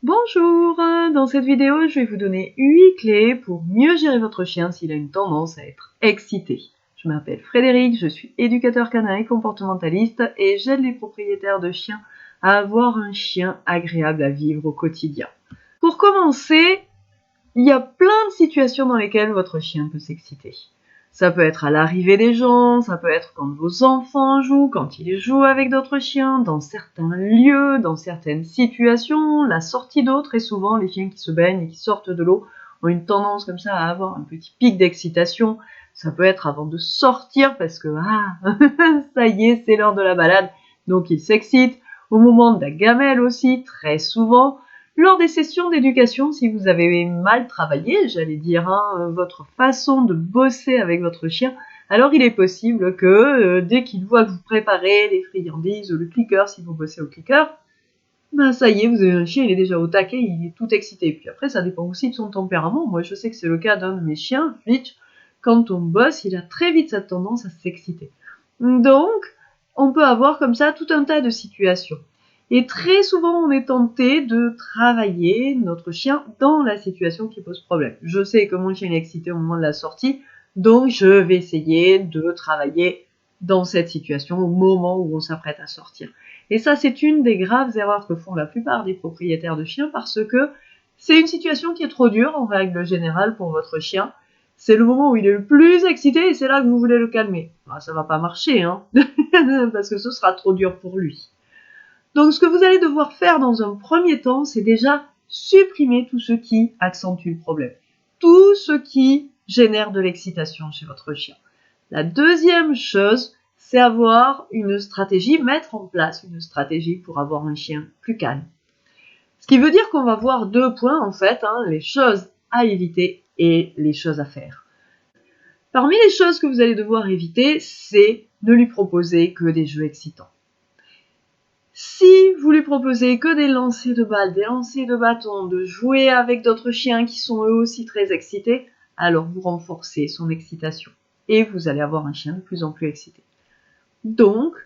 Bonjour, dans cette vidéo, je vais vous donner 8 clés pour mieux gérer votre chien s'il a une tendance à être excité. Je m'appelle Frédéric, je suis éducateur canin et comportementaliste et j'aide les propriétaires de chiens à avoir un chien agréable à vivre au quotidien. Pour commencer, il y a plein de situations dans lesquelles votre chien peut s'exciter. Ça peut être à l'arrivée des gens, ça peut être quand vos enfants jouent, quand ils jouent avec d'autres chiens, dans certains lieux, dans certaines situations, la sortie d'eau. Très souvent, les chiens qui se baignent et qui sortent de l'eau ont une tendance comme ça à avoir un petit pic d'excitation. Ça peut être avant de sortir parce que ça y est, c'est l'heure de la balade, donc ils s'excitent. Au moment de la gamelle aussi, très souvent. Lors des sessions d'éducation, si vous avez mal travaillé, j'allais dire, votre façon de bosser avec votre chien, alors il est possible que dès qu'il voit que vous préparez les friandises ou le clicker, si vous bossez au clicker, ben ça y est, vous avez un chien, il est déjà au taquet, il est tout excité. Puis après, ça dépend aussi de son tempérament. Moi, je sais que c'est le cas d'un de mes chiens, Fitch. Quand on bosse, il a très vite cette tendance à s'exciter. Donc, on peut avoir comme ça tout un tas de situations. Et très souvent, on est tenté de travailler notre chien dans la situation qui pose problème. Je sais que mon chien est excité au moment de la sortie, donc je vais essayer de travailler dans cette situation au moment où on s'apprête à sortir. Et ça, c'est une des graves erreurs que font la plupart des propriétaires de chiens parce que c'est une situation qui est trop dure en règle générale pour votre chien. C'est le moment où il est le plus excité et c'est là que vous voulez le calmer. Ça va pas marcher, parce que ce sera trop dur pour lui. Donc, ce que vous allez devoir faire dans un premier temps, c'est déjà supprimer tout ce qui accentue le problème. Tout ce qui génère de l'excitation chez votre chien. La deuxième chose, c'est avoir une stratégie, mettre en place une stratégie pour avoir un chien plus calme. Ce qui veut dire qu'on va voir 2 points, en fait, les choses à éviter et les choses à faire. Parmi les choses que vous allez devoir éviter, c'est ne lui proposer que des jeux excitants. Si vous lui proposez que des lancers de balles, des lancers de bâtons, de jouer avec d'autres chiens qui sont eux aussi très excités, alors vous renforcez son excitation et vous allez avoir un chien de plus en plus excité. Donc,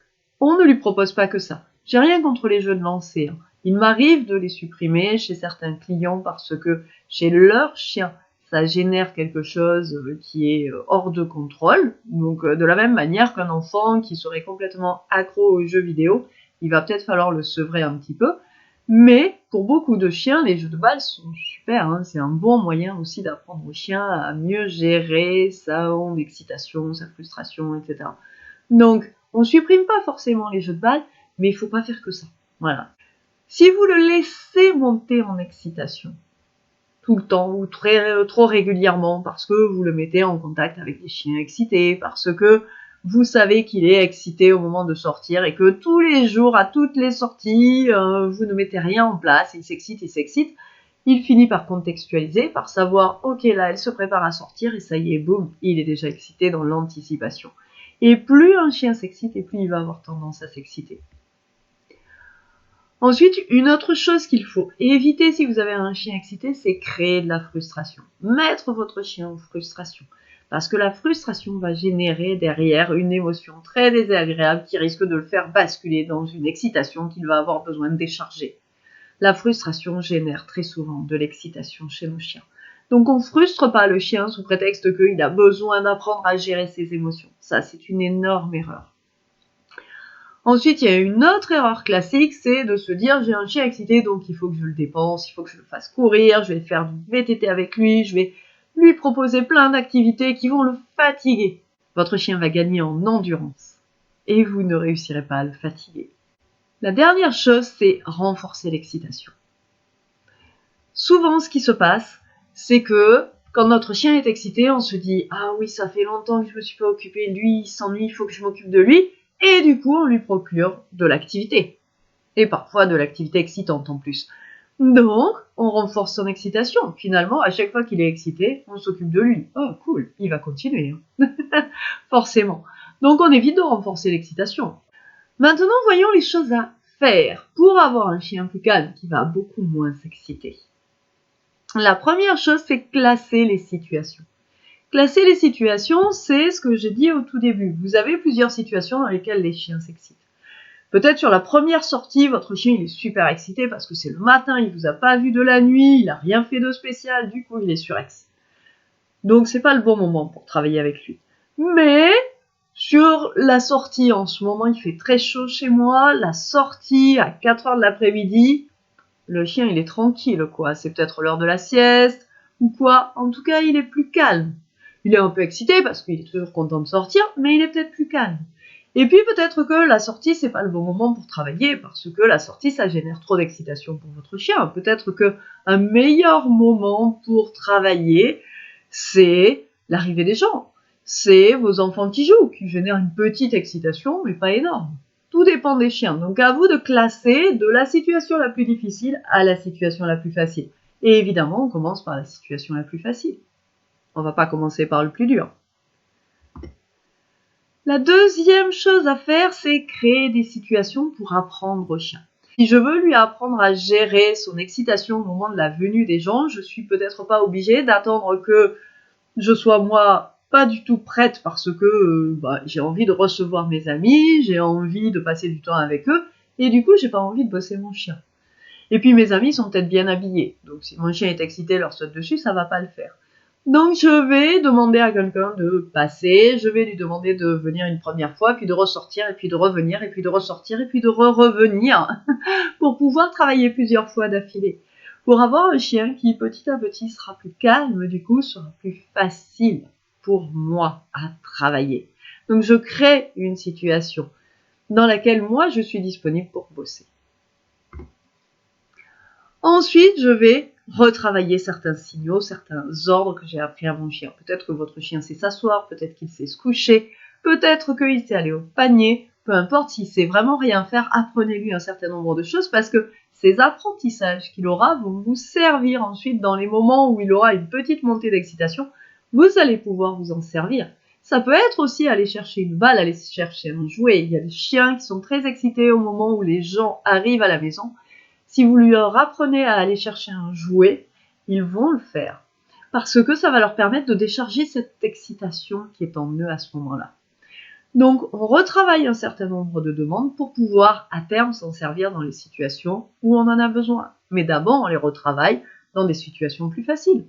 on ne lui propose pas que ça. J'ai rien contre les jeux de lancer. Il m'arrive de les supprimer chez certains clients parce que chez leur chien, ça génère quelque chose qui est hors de contrôle. Donc, de la même manière qu'un enfant qui serait complètement accro aux jeux vidéo, il va peut-être falloir le sevrer un petit peu. Mais pour beaucoup de chiens, les jeux de balles sont super. C'est un bon moyen aussi d'apprendre au chien à mieux gérer sa onde d'excitation, sa frustration, etc. Donc, on ne supprime pas forcément les jeux de balles, mais il ne faut pas faire que ça. Voilà. Si vous le laissez monter en excitation, tout le temps ou trop régulièrement, parce que vous le mettez en contact avec des chiens excités, parce que vous savez qu'il est excité au moment de sortir et que tous les jours, à toutes les sorties, vous ne mettez rien en place, il s'excite, il finit par contextualiser, par savoir, ok, là, elle se prépare à sortir et ça y est, boum, il est déjà excité dans l'anticipation. Et plus un chien s'excite, et plus il va avoir tendance à s'exciter. Ensuite, une autre chose qu'il faut éviter si vous avez un chien excité, c'est créer de la frustration. Mettre votre chien en frustration. Parce que la frustration va générer derrière une émotion très désagréable qui risque de le faire basculer dans une excitation qu'il va avoir besoin de décharger. La frustration génère très souvent de l'excitation chez nos chiens. Donc on ne frustre pas le chien sous prétexte qu'il a besoin d'apprendre à gérer ses émotions. Ça, c'est une énorme erreur. Ensuite, il y a une autre erreur classique, c'est de se dire j'ai un chien excité, donc il faut que je le dépense, il faut que je le fasse courir, je vais faire du VTT avec lui, je vais lui proposer plein d'activités qui vont le fatiguer. Votre chien va gagner en endurance et vous ne réussirez pas à le fatiguer. La dernière chose, c'est renforcer l'excitation. Souvent, ce qui se passe, c'est que quand notre chien est excité, on se dit « Ah oui, ça fait longtemps que je me suis pas occupée de lui, il s'ennuie, il faut que je m'occupe de lui ». Et du coup, on lui procure de l'activité. Et parfois de l'activité excitante en plus. Donc, on renforce son excitation. Finalement, à chaque fois qu'il est excité, on s'occupe de lui. Oh, cool, il va continuer. Forcément. Donc, on évite de renforcer l'excitation. Maintenant, voyons les choses à faire pour avoir un chien plus calme qui va beaucoup moins s'exciter. La première chose, c'est classer les situations. Classer les situations, c'est ce que j'ai dit au tout début. Vous avez plusieurs situations dans lesquelles les chiens s'excitent. Peut-être sur la première sortie, votre chien il est super excité parce que c'est le matin, il vous a pas vu de la nuit, il a rien fait de spécial, du coup il est surex. Donc c'est pas le bon moment pour travailler avec lui. Mais sur la sortie, en ce moment il fait très chaud chez moi, la sortie à 4h de l'après-midi, le chien il est tranquille quoi, c'est peut-être l'heure de la sieste ou quoi, en tout cas il est plus calme. Il est un peu excité parce qu'il est toujours content de sortir, mais il est peut-être plus calme. Et puis peut-être que la sortie c'est pas le bon moment pour travailler parce que la sortie ça génère trop d'excitation pour votre chien. Peut-être que un meilleur moment pour travailler c'est l'arrivée des gens. C'est vos enfants qui jouent, qui génèrent une petite excitation mais pas énorme. Tout dépend des chiens. Donc à vous de classer de la situation la plus difficile à la situation la plus facile. Et évidemment on commence par la situation la plus facile. On va pas commencer par le plus dur. La deuxième chose à faire, c'est créer des situations pour apprendre au chien. Si je veux lui apprendre à gérer son excitation au moment de la venue des gens, je suis peut-être pas obligée d'attendre que je sois moi pas du tout prête parce que j'ai envie de recevoir mes amis, j'ai envie de passer du temps avec eux, et du coup j'ai pas envie de bosser mon chien. Et puis mes amis sont peut-être bien habillés, donc si mon chien est excité, leur saute dessus, ça va pas le faire. Donc je vais demander à quelqu'un de passer, je vais lui demander de venir une première fois, puis de ressortir, et puis de revenir, et puis de ressortir, et puis de revenir, pour pouvoir travailler plusieurs fois d'affilée. Pour avoir un chien qui petit à petit sera plus calme, du coup sera plus facile pour moi à travailler. Donc je crée une situation dans laquelle moi je suis disponible pour bosser. Ensuite, je vais retravailler certains signaux, certains ordres que j'ai appris à mon chien. Peut-être que votre chien sait s'asseoir, peut-être qu'il sait se coucher, peut-être qu'il sait aller au panier, peu importe, s'il sait vraiment rien faire, apprenez-lui un certain nombre de choses parce que ces apprentissages qu'il aura vont vous servir ensuite dans les moments où il aura une petite montée d'excitation, vous allez pouvoir vous en servir. Ça peut être aussi aller chercher une balle, aller chercher un jouet. Il y a des chiens qui sont très excités au moment où les gens arrivent à la maison. Si vous leur apprenez à aller chercher un jouet, ils vont le faire. Parce que ça va leur permettre de décharger cette excitation qui est en eux à ce moment-là. Donc, on retravaille un certain nombre de demandes pour pouvoir, à terme, s'en servir dans les situations où on en a besoin. Mais d'abord, on les retravaille dans des situations plus faciles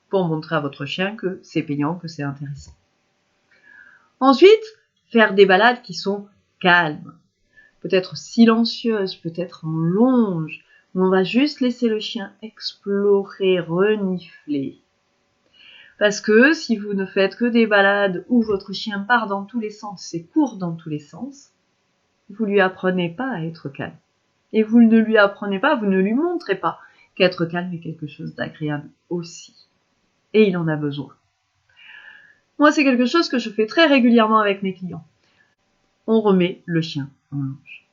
pour montrer à votre chien que c'est payant, que c'est intéressant. Ensuite, faire des balades qui sont calmes, peut-être silencieuses, peut-être en longe, où on va juste laisser le chien explorer, renifler. Parce que si vous ne faites que des balades où votre chien part dans tous les sens et court dans tous les sens, vous lui apprenez pas à être calme. Et vous ne lui apprenez pas, vous ne lui montrez pas qu'être calme est quelque chose d'agréable aussi. Et il en a besoin. Moi, c'est quelque chose que je fais très régulièrement avec mes clients. On remet le chien en longe.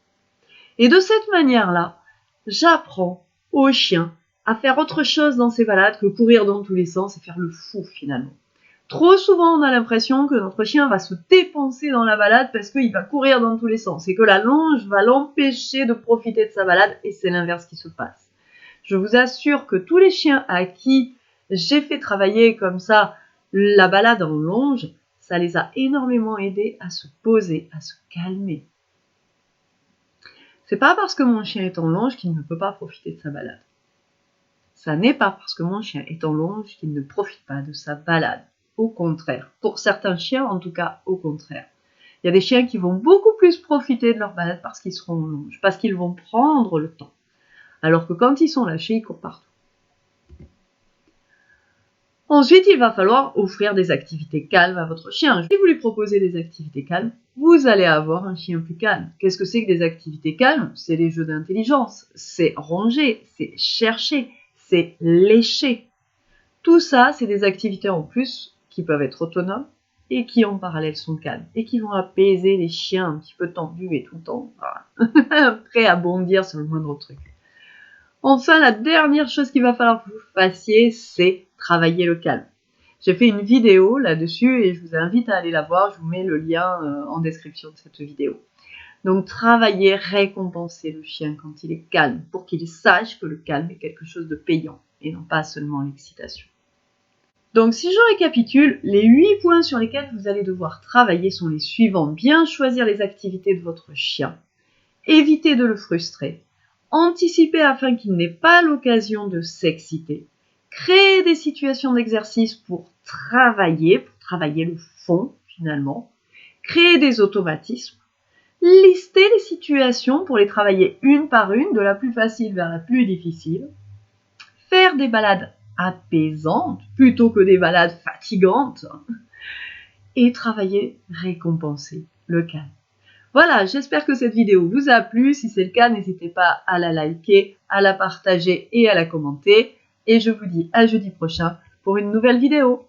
Et de cette manière-là, j'apprends au chien à faire autre chose dans ses balades que courir dans tous les sens et faire le fou finalement. Trop souvent, on a l'impression que notre chien va se dépenser dans la balade parce qu'il va courir dans tous les sens et que la longe va l'empêcher de profiter de sa balade et c'est l'inverse qui se passe. Je vous assure que tous les chiens à qui j'ai fait travailler comme ça la balade en longe, ça les a énormément aidés à se poser, à se calmer. C'est pas parce que mon chien est en longe qu'il ne peut pas profiter de sa balade. Ça n'est pas parce que mon chien est en longe qu'il ne profite pas de sa balade. Au contraire. Pour certains chiens, en tout cas, au contraire. Il y a des chiens qui vont beaucoup plus profiter de leur balade parce qu'ils seront en longe, parce qu'ils vont prendre le temps. Alors que quand ils sont lâchés, ils courent partout. Ensuite, il va falloir offrir des activités calmes à votre chien. Si vous lui proposez des activités calmes, vous allez avoir un chien plus calme. Qu'est-ce que c'est que des activités calmes? C'est les jeux d'intelligence, c'est ronger, c'est chercher, c'est lécher. Tout ça, c'est des activités en plus qui peuvent être autonomes et qui en parallèle sont calmes et qui vont apaiser les chiens un petit peu tendus et tout le temps prêts à bondir sur le moindre truc. Enfin, la dernière chose qu'il va falloir que vous fassiez, c'est travailler le calme. J'ai fait une vidéo là-dessus et je vous invite à aller la voir. Je vous mets le lien en description de cette vidéo. Donc, travailler, récompenser le chien quand il est calme pour qu'il sache que le calme est quelque chose de payant et non pas seulement l'excitation. Donc, si je récapitule, les 8 points sur lesquels vous allez devoir travailler sont les suivants. Bien choisir les activités de votre chien. éviter de le frustrer, anticiper afin qu'il n'ait pas l'occasion de s'exciter, créer des situations d'exercice pour travailler le fond finalement, créer des automatismes, lister les situations pour les travailler une par une, de la plus facile vers la plus difficile, faire des balades apaisantes plutôt que des balades fatigantes, et travailler récompenser le calme. Voilà, j'espère que cette vidéo vous a plu. Si c'est le cas, n'hésitez pas à la liker, à la partager et à la commenter. Et je vous dis à jeudi prochain pour une nouvelle vidéo.